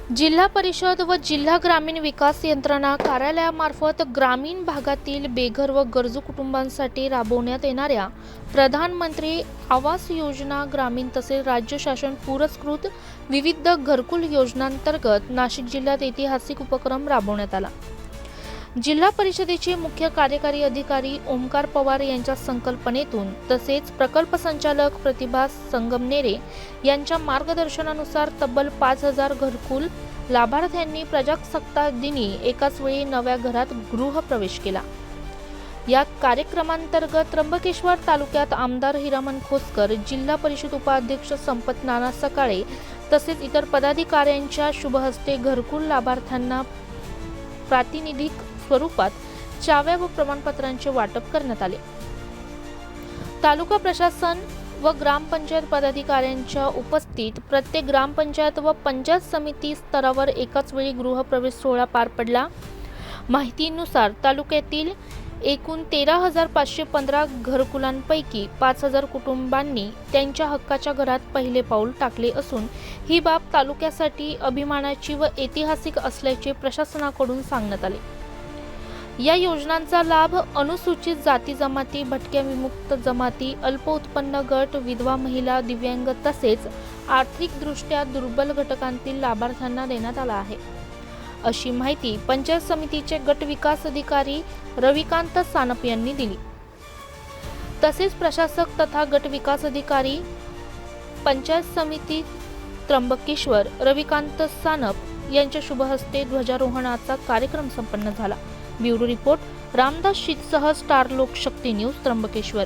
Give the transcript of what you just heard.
जिल्हा परिषद व जिल्हा ग्रामीण विकास यंत्रणा कार्यालयामार्फत ग्रामीण भागातील बेघर व गरजू कुटुंबांसाठी राबवण्यात येणाऱ्या प्रधानमंत्री आवास योजना ग्रामीण तसेच राज्य शासन पुरस्कृत विविध घरकुल योजनांतर्गत नाशिक जिल्ह्यात ऐतिहासिक उपक्रम राबवण्यात आला। जिल्हा परिषदेचे मुख्य कार्यकारी अधिकारी ओमकार पवार यांच्या संकल्पनेतून तसेच प्रकल्प संचालक प्रतिभा संगमनेरे यांच्या मार्गदर्शनानुसार तब्बल 5000 घरकुल लाभार्थ्यांनी प्रजासत्ताक दिनी एकाच वेळी नव्या घरात गृहप्रवेश केला। या कार्यक्रमांतर्गत त्र्यंबकेश्वर तालुक्यात आमदार हिरामण खोसकर, जिल्हा परिषद उपाध्यक्ष संपत नाना सकाळे तसेच इतर पदाधिकाऱ्यांच्या शुभहस्ते घरकुल लाभार्थ्यांना प्रातिनिधिक स्वरूपात चाव्या व प्रमाणपत्रांचे वाटप करण्यात आले। तालुका प्रशासन व ग्रामपंचायत पदाधिकाऱ्यांच्या उपस्थित प्रत्येक ग्रामपंचायत व पंचायत समिती स्तरावर एकाच वेळी गृहप्रवेश सोहळा पार पडला। माहितीनुसार तालुक्यातील एकूण 13,515 घरकुलांपैकी 5,000 कुटुंबांनी त्यांच्या हक्काच्या घरात पहिले पाऊल टाकले असून ही बाब तालुक्यासाठी अभिमानाची व ऐतिहासिक असल्याचे प्रशासनाकडून सांगण्यात आले। या योजनांचा लाभ अनुसूचित जाती जमाती, भटक्या विमुक्त जमाती, अल्प उत्पन्न गट, विधवा महिला, दिव्यांग तसेच आर्थिकदृष्ट्या दुर्बल घटकांतील लाभार्थ्यांना देण्यात आला आहे, अशी माहिती पंचायत समितीचे गट विकास अधिकारी रविकांत सानप यांनी दिली। तसेच प्रशासक तथा गट विकास अधिकारी पंचायत समिती त्र्यंबकेश्वर रविकांत सानप यांच्या शुभहस्ते ध्वजारोहणाचा कार्यक्रम संपन्न झाला। ब्युरो रिपोर्ट रामदास शीतसह स्टार लोकशक्ती न्यूज त्र्यंबकेश्वर।